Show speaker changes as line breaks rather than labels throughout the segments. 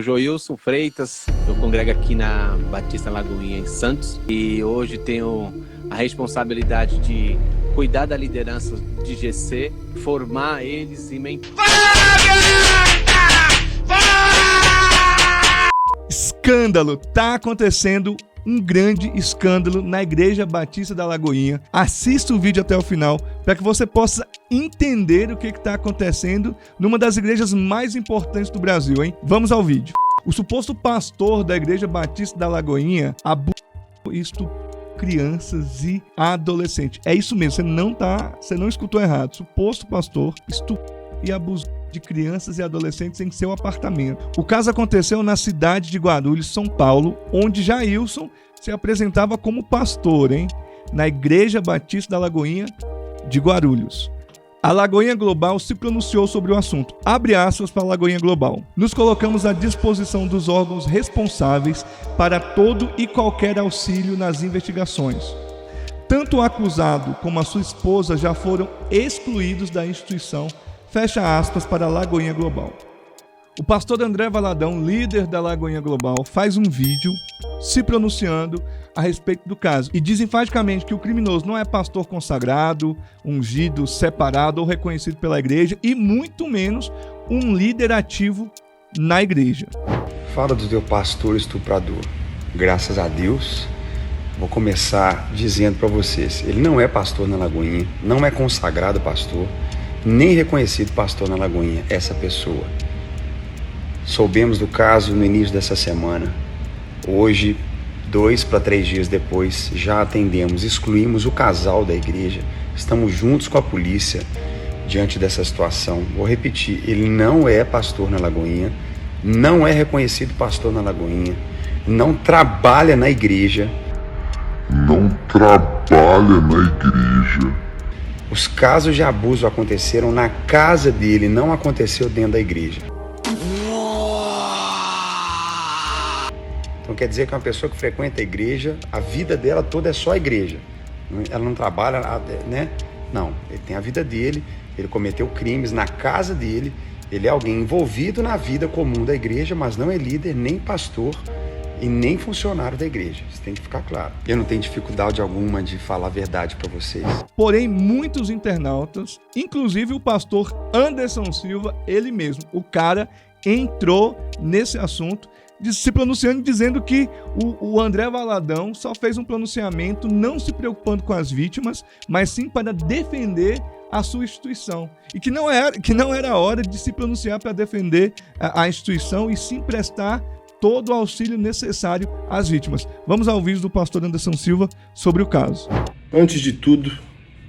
sou Joilson Freitas, eu congrego aqui na Batista Lagoinha, em Santos, e hoje tenho a responsabilidade de cuidar da liderança de GC, formar eles e
Escândalo! Tá acontecendo um grande escândalo na Igreja Batista da Lagoinha. Assista o vídeo até o final para que você possa entender o que está acontecendo numa das igrejas mais importantes do Brasil, hein? Vamos ao vídeo. O suposto pastor da Igreja Batista da Lagoinha estupra crianças e adolescentes. É isso mesmo, você não escutou errado. Suposto pastor estupra e abusou de crianças e adolescentes em seu apartamento. O caso aconteceu na cidade de Guarulhos, São Paulo, onde Jailson se apresentava como pastor, na Igreja Batista da Lagoinha de Guarulhos. A Lagoinha Global se pronunciou sobre o assunto. Abre aspas para a Lagoinha Global. Nos colocamos à disposição dos órgãos responsáveis para todo e qualquer auxílio nas investigações. Tanto o acusado como a sua esposa já foram excluídos da instituição. Fecha aspas para a Lagoinha Global. O pastor André Valadão, líder da Lagoinha Global, faz um vídeo se pronunciando a respeito do caso e diz enfaticamente que o criminoso não é pastor consagrado, ungido, separado ou reconhecido pela igreja e muito menos um líder ativo na igreja.
Fala do teu pastor estuprador. Graças a Deus, vou começar dizendo para vocês, ele não é pastor na Lagoinha, não é consagrado pastor, nem reconhecido pastor na Lagoinha, essa pessoa. Soubemos do caso no início dessa semana. Hoje, 2 para 3 dias depois, já atendemos, excluímos o casal da igreja. Estamos juntos com a polícia diante dessa situação. Vou repetir, ele não é pastor na Lagoinha, não é reconhecido pastor na Lagoinha, não trabalha na igreja. Os casos de abuso aconteceram na casa dele, não aconteceu dentro da igreja. Então quer dizer que uma pessoa que frequenta a igreja, a vida dela toda é só a igreja. Ela não trabalha, né? Não, ele tem a vida dele, ele cometeu crimes na casa dele, ele é alguém envolvido na vida comum da igreja, mas não é líder, nem pastor e nem funcionário da igreja. Isso tem que ficar claro. Eu não tenho dificuldade alguma de falar a verdade para vocês.
Porém, muitos internautas, inclusive o pastor Anderson Silva, ele mesmo, o cara entrou nesse assunto, se pronunciando, dizendo que o André Valadão só fez um pronunciamento não se preocupando com as vítimas, mas sim para defender a sua instituição. E que não era hora de se pronunciar para defender a instituição e sim prestar todo o auxílio necessário às vítimas. Vamos ao vídeo do pastor Anderson Silva sobre o caso.
Antes de tudo,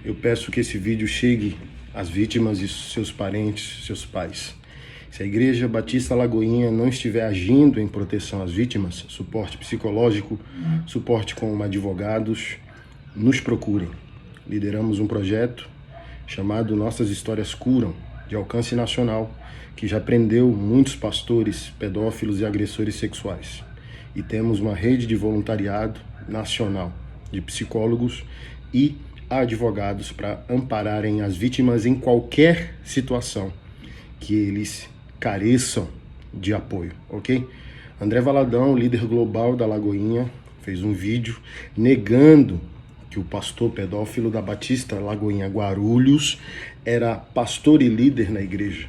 eu peço que esse vídeo chegue às vítimas e seus parentes, seus pais. Se a Igreja Batista Lagoinha não estiver agindo em proteção às vítimas, suporte psicológico, suporte com advogados, nos procurem. Lideramos um projeto chamado Nossas Histórias Curam, de alcance nacional, que já prendeu muitos pastores, pedófilos e agressores sexuais. E temos uma rede de voluntariado nacional de psicólogos e advogados para ampararem as vítimas em qualquer situação que eles careçam de apoio, ok? André Valadão, líder global da Lagoinha, fez um vídeo negando que o pastor pedófilo da Batista Lagoinha Guarulhos era pastor e líder na igreja.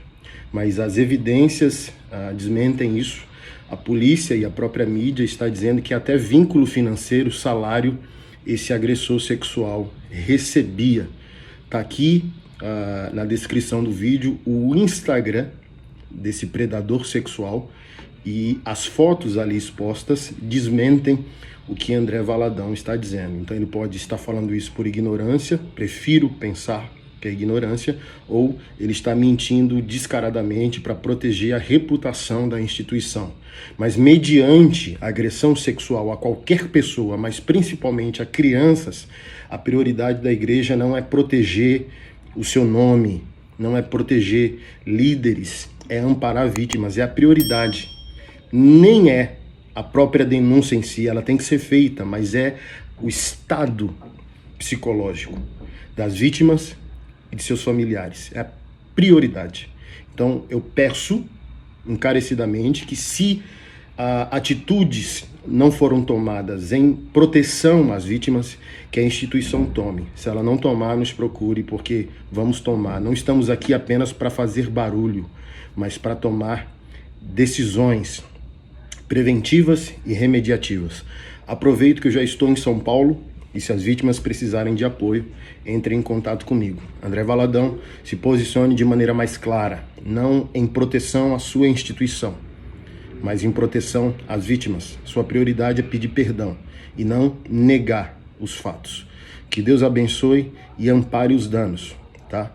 Mas as evidências desmentem isso. A polícia e a própria mídia está dizendo que até vínculo financeiro, salário, esse agressor sexual recebia. Está aqui na descrição do vídeo o Instagram desse predador sexual e as fotos ali expostas desmentem o que André Valadão está dizendo. Então ele pode estar falando isso por ignorância, prefiro pensar que é ignorância, ou ele está mentindo descaradamente para proteger a reputação da instituição. Mas mediante agressão sexual a qualquer pessoa, mas principalmente a crianças, a prioridade da igreja não é proteger o seu nome, não é proteger líderes, é amparar vítimas, é a prioridade. Nem é a própria denúncia em si, ela tem que ser feita, mas é o estado psicológico das vítimas e de seus familiares. É a prioridade. Então eu peço encarecidamente que se atitudes não foram tomadas em proteção às vítimas, que a instituição tome. Se ela não tomar, nos procure, porque vamos tomar. Não estamos aqui apenas para fazer barulho, mas para tomar decisões preventivas e remediativas. Aproveito que eu já estou em São Paulo e se as vítimas precisarem de apoio, entrem em contato comigo. André Valadão, se posicione de maneira mais clara, não em proteção à sua instituição, mas em proteção às vítimas. Sua prioridade é pedir perdão e não negar os fatos. Que Deus abençoe e ampare os danos, tá?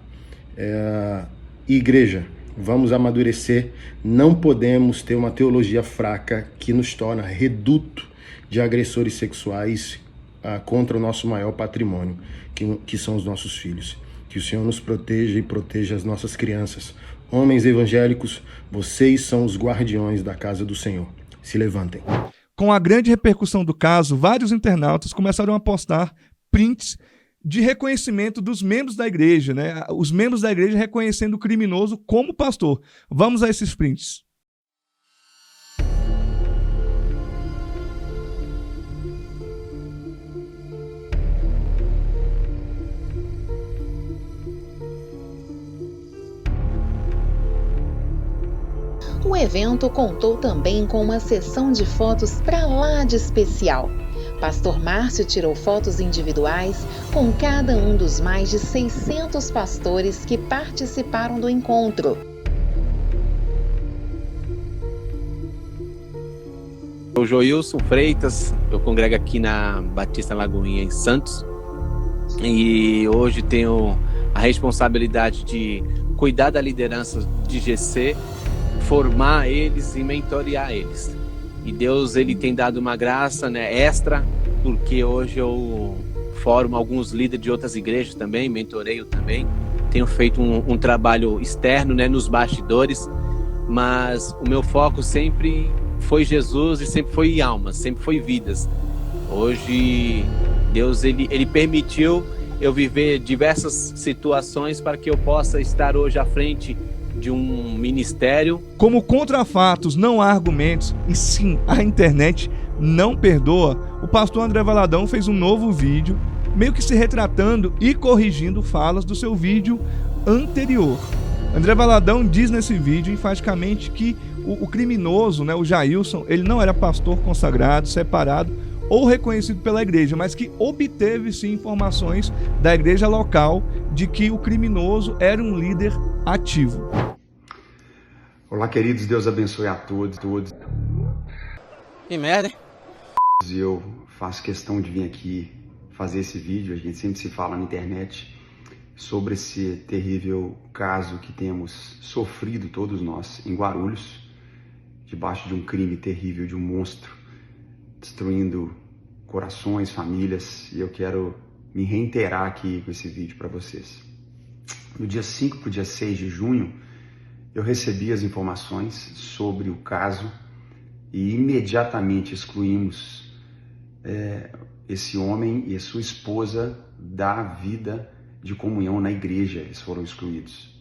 Igreja, vamos amadurecer. Não podemos ter uma teologia fraca que nos torna reduto de agressores sexuais contra o nosso maior patrimônio, que são os nossos filhos. Que o Senhor nos proteja e proteja as nossas crianças. Homens evangélicos, vocês são os guardiões da casa do Senhor. Se levantem.
Com a grande repercussão do caso, vários internautas começaram a postar prints de reconhecimento dos membros da igreja, né? Os membros da igreja reconhecendo o criminoso como pastor. Vamos a esses prints.
O evento contou também com uma sessão de fotos pra lá de especial. Pastor Márcio tirou fotos individuais com cada um dos mais de 600 pastores que participaram do encontro.
O Joilson Freitas, eu congrego aqui na Batista Lagoinha, em Santos, e hoje tenho a responsabilidade de cuidar da liderança de GC, formar eles e mentorear eles. E Deus, ele tem dado uma graça, né, extra, porque hoje eu formo alguns líderes de outras igrejas também, mentoreio também. Tenho feito um trabalho externo, né, nos bastidores, mas o meu foco sempre foi Jesus e sempre foi almas, sempre foi vidas. Hoje Deus, ele permitiu eu viver diversas situações para que eu possa estar hoje à frente de um ministério.
Como contra fatos não há argumentos, e sim a internet não perdoa, o pastor André Valadão fez um novo vídeo, meio que se retratando e corrigindo falas do seu vídeo anterior. André Valadão diz nesse vídeo enfaticamente que o criminoso, né, o Jailson, ele não era pastor consagrado, separado ou reconhecido pela igreja, mas que obteve sim informações da igreja local de que o criminoso era um líder ativo.
Olá, queridos, Deus abençoe a todos.
Que merda, hein?
Eu faço questão de vir aqui fazer esse vídeo, a gente sempre se fala na internet sobre esse terrível caso que temos sofrido todos nós em Guarulhos, debaixo de um crime terrível, de um monstro, destruindo corações, famílias, e eu quero me reiterar aqui com esse vídeo para vocês. No dia 5 para o dia 6 de junho, eu recebi as informações sobre o caso e imediatamente excluímos esse homem e a sua esposa da vida de comunhão na igreja. Eles foram excluídos.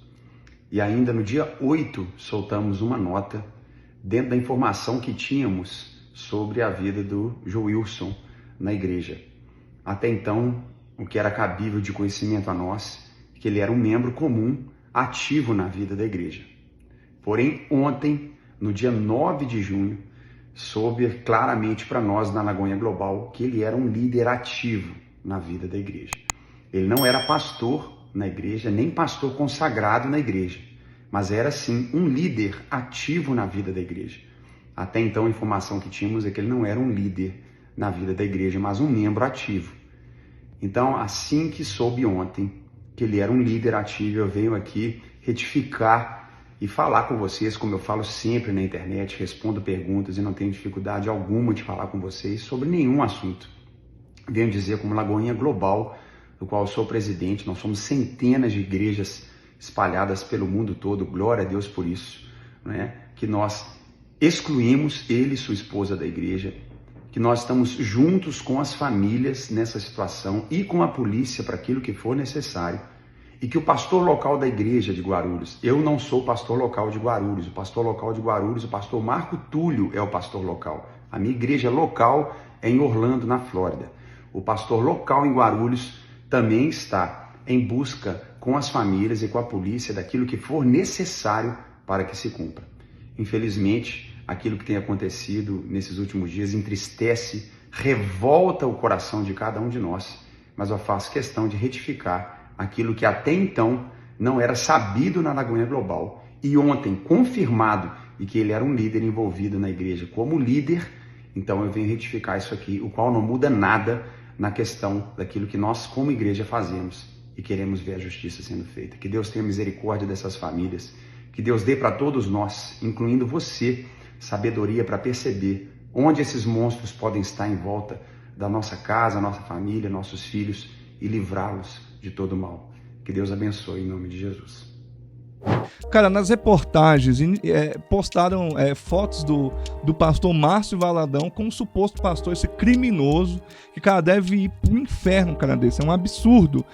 E ainda no dia 8, soltamos uma nota dentro da informação que tínhamos sobre a vida do Joilson na igreja. Até então, o que era cabível de conhecimento a nós, que ele era um membro comum, ativo na vida da igreja. Porém, ontem, no dia 9 de junho, soube claramente para nós na Lagoinha Global que ele era um líder ativo na vida da igreja. Ele não era pastor na igreja, nem pastor consagrado na igreja, mas era sim um líder ativo na vida da igreja. Até então a informação que tínhamos é que ele não era um líder na vida da igreja, mas um membro ativo. Então, assim que soube ontem que ele era um líder ativo, eu venho aqui retificar e falar com vocês, como eu falo sempre na internet, respondo perguntas e não tenho dificuldade alguma de falar com vocês sobre nenhum assunto. Venho dizer como Lagoinha Global, do qual eu sou presidente, nós somos centenas de igrejas espalhadas pelo mundo todo, glória a Deus por isso, né? Que nós excluímos ele e sua esposa da igreja, que nós estamos juntos com as famílias nessa situação e com a polícia para aquilo que for necessário, e que o pastor local da igreja de Guarulhos, eu não sou pastor local de Guarulhos, o pastor local de Guarulhos, o pastor Marco Túlio é o pastor local. A minha igreja local é em Orlando, na Flórida. O pastor local em Guarulhos também está em busca com as famílias e com a polícia daquilo que for necessário para que se cumpra. Infelizmente, aquilo que tem acontecido nesses últimos dias entristece, revolta o coração de cada um de nós, mas eu faço questão de retificar aquilo que até então não era sabido na Lagoinha Global e ontem confirmado, e que ele era um líder envolvido na igreja como líder. Então eu venho retificar isso aqui, o qual não muda nada na questão daquilo que nós como igreja fazemos e queremos ver a justiça sendo feita. Que Deus tenha misericórdia dessas famílias, que Deus dê para todos nós, incluindo você, sabedoria para perceber onde esses monstros podem estar em volta da nossa casa, nossa família, nossos filhos, e livrá-los de todo mal. Que Deus abençoe em nome de Jesus.
Cara, nas reportagens postaram fotos do pastor Márcio Valadão com um suposto pastor, esse criminoso, que, cara, deve ir pro inferno, cara desse. É um absurdo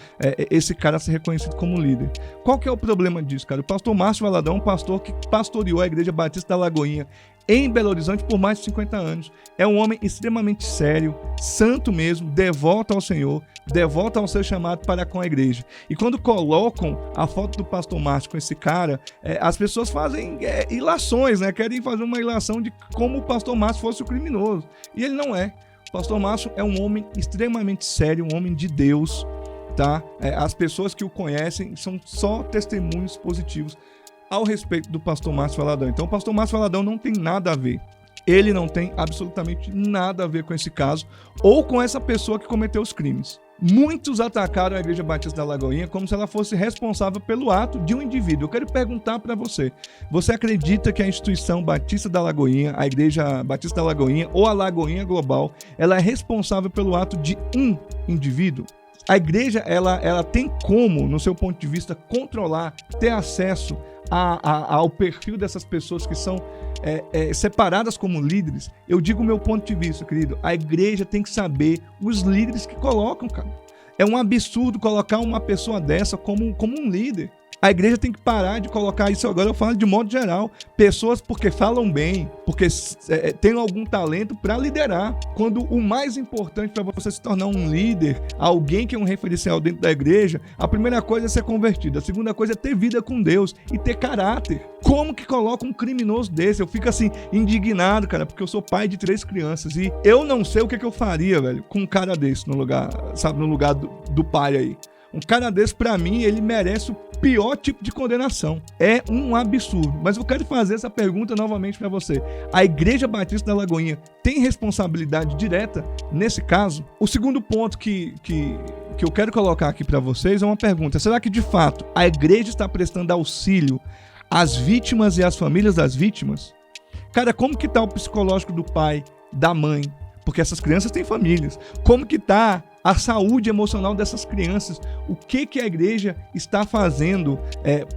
esse cara ser reconhecido como líder. Qual que é o problema disso, cara? O pastor Márcio Valadão é um pastor que pastoreou a Igreja Batista da Lagoinha em Belo Horizonte por mais de 50 anos. É um homem extremamente sério, santo mesmo, devoto ao Senhor, devoto ao seu chamado para com a igreja. E quando colocam a foto do pastor Márcio com esse cara, as pessoas fazem ilações, né? Querem fazer uma ilação de como o pastor Márcio fosse o criminoso. E ele não é. O pastor Márcio é um homem extremamente sério, um homem de Deus, tá? As pessoas que o conhecem são só testemunhos positivos ao respeito do pastor Márcio Valadão. Então o pastor Márcio Valadão não tem nada a ver. Ele não tem absolutamente nada a ver com esse caso ou com essa pessoa que cometeu os crimes. Muitos atacaram a Igreja Batista da Lagoinha como se ela fosse responsável pelo ato de um indivíduo. Eu quero perguntar para você, você acredita que a instituição Batista da Lagoinha, a Igreja Batista da Lagoinha ou a Lagoinha Global, ela é responsável pelo ato de um indivíduo? A igreja, ela tem como, no seu ponto de vista, controlar, ter acesso ao perfil dessas pessoas que são separadas como líderes? Eu digo o meu ponto de vista, querido. A igreja tem que saber os líderes que colocam, cara. É um absurdo colocar uma pessoa dessa como um líder. A igreja tem que parar de colocar isso, agora eu falo de modo geral, pessoas porque falam bem, porque têm algum talento para liderar. Quando o mais importante para você se tornar um líder, alguém que é um referencial dentro da igreja, a primeira coisa é ser convertido, a segunda coisa é ter vida com Deus e ter caráter. Como que coloca um criminoso desse? Eu fico assim, indignado, cara, porque eu sou pai de 3 crianças e eu não sei o que eu faria, velho, com um cara desse no lugar, sabe, no lugar do pai aí. Um cara desse, pra mim, ele merece o pior tipo de condenação. É um absurdo. Mas eu quero fazer essa pergunta novamente pra você. A Igreja Batista da Lagoinha tem responsabilidade direta nesse caso? O segundo ponto que eu quero colocar aqui pra vocês é uma pergunta. Será que, de fato, a igreja está prestando auxílio às vítimas e às famílias das vítimas? Cara, como que tá o psicológico do pai, da mãe? Porque essas crianças têm famílias. Como que tá a saúde emocional dessas crianças? O que a igreja está fazendo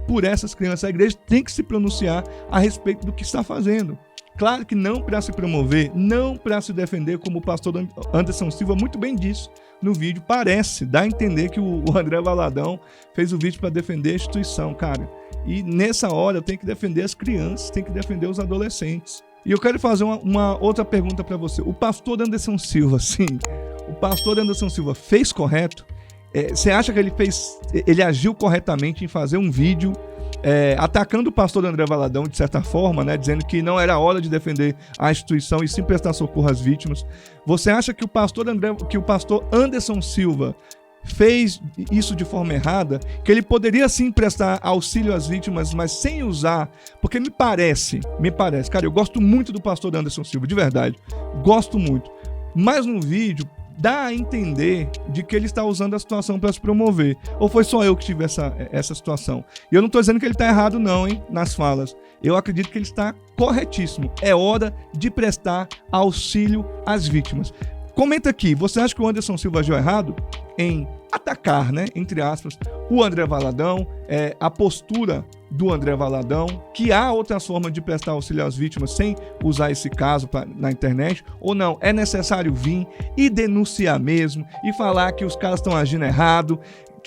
por essas crianças? A igreja tem que se pronunciar a respeito do que está fazendo. Claro que não para se promover, não para se defender, como o pastor Anderson Silva muito bem disse no vídeo. Parece, dá a entender que o André Valadão fez o vídeo para defender a instituição, cara. E nessa hora eu tenho que defender as crianças, tenho que defender os adolescentes. E eu quero fazer uma outra pergunta para você. O pastor Anderson Silva, sim, o pastor Anderson Silva fez correto? Você acha que ele agiu corretamente em fazer um vídeo atacando o pastor André Valadão, de certa forma, né, dizendo que não era hora de defender a instituição e sim prestar socorro às vítimas? Você acha que o pastor Anderson Silva fez isso de forma errada, que ele poderia sim prestar auxílio às vítimas, mas sem usar, porque me parece, cara, eu gosto muito do pastor Anderson Silva, de verdade, gosto muito, mas no vídeo dá a entender de que ele está usando a situação para se promover, ou foi só eu que tive essa situação? E eu não estou dizendo que ele está errado não, hein, nas falas, eu acredito que ele está corretíssimo, é hora de prestar auxílio às vítimas. Comenta aqui, você acha que o Anderson Silva agiu errado em atacar, né, entre aspas, o André Valadão, a postura do André Valadão, que há outras formas de prestar auxílio às vítimas sem usar esse caso na internet, ou não, é necessário vir e denunciar mesmo, e falar que os caras estão agindo errado,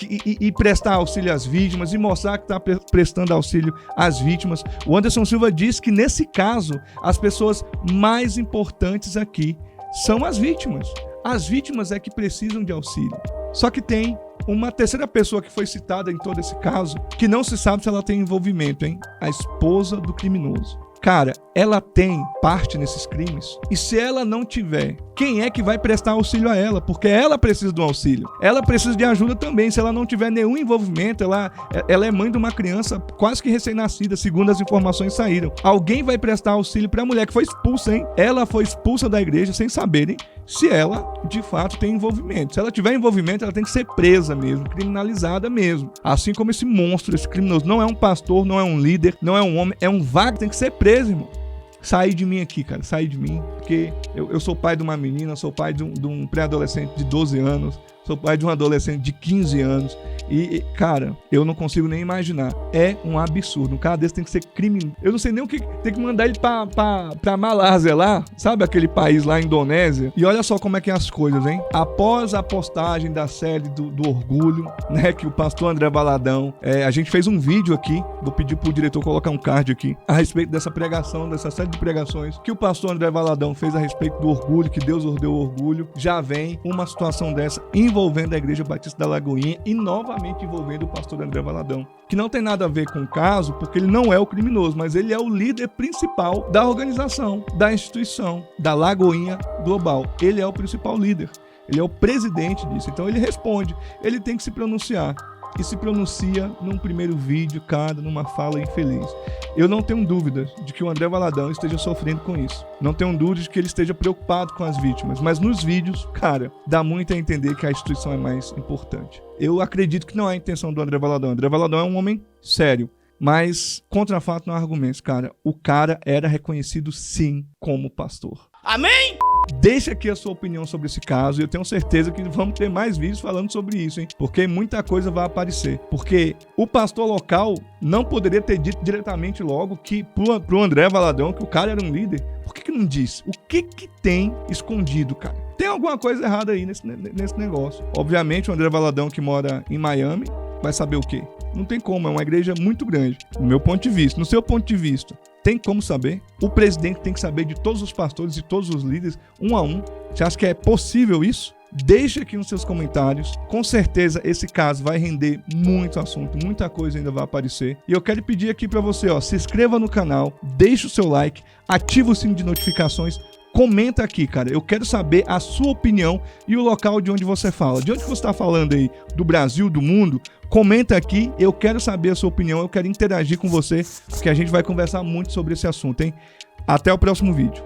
e prestar auxílio às vítimas e mostrar que está prestando auxílio às vítimas. O Anderson Silva diz que, nesse caso, as pessoas mais importantes aqui são as vítimas. As vítimas é que precisam de auxílio. Só que tem uma terceira pessoa que foi citada em todo esse caso, que não se sabe se ela tem envolvimento, hein? A esposa do criminoso. Cara, ela tem parte nesses crimes, e se ela não tiver, quem é que vai prestar auxílio a ela? Porque ela precisa do auxílio. Ela precisa de ajuda também. Se ela não tiver nenhum envolvimento, ela é mãe de uma criança quase que recém-nascida, segundo as informações saíram. Alguém vai prestar auxílio para a mulher que foi expulsa, hein? Ela foi expulsa da igreja sem saberem se ela, de fato, tem envolvimento. Se ela tiver envolvimento, ela tem que ser presa mesmo, criminalizada mesmo. Assim como esse monstro, esse criminoso. Não é um pastor, não é um líder, não é um homem, é um vago, tem que ser preso, irmão. Sair de mim aqui, cara, sair de mim, porque eu sou pai de uma menina, sou pai de um pré-adolescente de 12 anos, sou pai de um adolescente de 15 anos, e, cara, eu não consigo nem imaginar. É um absurdo. Um cara desse tem que ser criminoso. Eu não sei nem o que... Tem que mandar ele pra Malásia lá, sabe aquele país lá, Indonésia? E olha só como é que é as coisas, hein? Após a postagem da série do Orgulho, né, que o pastor André Valadão, a gente fez um vídeo aqui, vou pedir pro diretor colocar um card aqui, a respeito dessa pregação, dessa série de pregações que o pastor André Valadão fez a respeito do orgulho, que Deus ordeou o orgulho. Já vem uma situação dessa envolvendo a Igreja Batista da Lagoinha e novamente envolvendo o pastor André Valadão, que não tem nada a ver com o caso, porque ele não é o criminoso, mas ele é o líder principal da organização, da instituição, da Lagoinha Global. Ele é o principal líder, ele é o presidente disso, então ele responde, ele tem que se pronunciar. E se pronuncia num primeiro vídeo, cada numa fala infeliz. Eu não tenho dúvida de que o André Valadão esteja sofrendo com isso. Não tenho dúvida de que ele esteja preocupado com as vítimas. Mas nos vídeos, cara, dá muito a entender que a instituição é mais importante. Eu acredito que não é a intenção do André Valadão. O André Valadão é um homem sério. Mas, contra fato, não há argumentos, cara. O cara era reconhecido, sim, como pastor. Amém? Deixa aqui a sua opinião sobre esse caso e eu tenho certeza que vamos ter mais vídeos falando sobre isso, hein? Porque muita coisa vai aparecer. Porque o pastor local não poderia ter dito diretamente logo que pro André Valadão que o cara era um líder. Por que não disse? O que tem escondido, cara? Tem alguma coisa errada aí nesse negócio. Obviamente o André Valadão, que mora em Miami, vai saber o quê? Não tem como, é uma igreja muito grande. No meu ponto de vista, no seu ponto de vista, tem como saber? O presidente tem que saber de todos os pastores e todos os líderes, um a um. Você acha que é possível isso? Deixe aqui nos seus comentários. Com certeza esse caso vai render muito assunto, muita coisa ainda vai aparecer. E eu quero pedir aqui para você, se inscreva no canal, deixe o seu like, ativa o sino de notificações. Comenta aqui, cara. Eu quero saber a sua opinião e o local de onde você fala. De onde você está falando aí? Do Brasil, do mundo? Comenta aqui. Eu quero saber a sua opinião. Eu quero interagir com você, porque a gente vai conversar muito sobre esse assunto, hein? Até o próximo vídeo.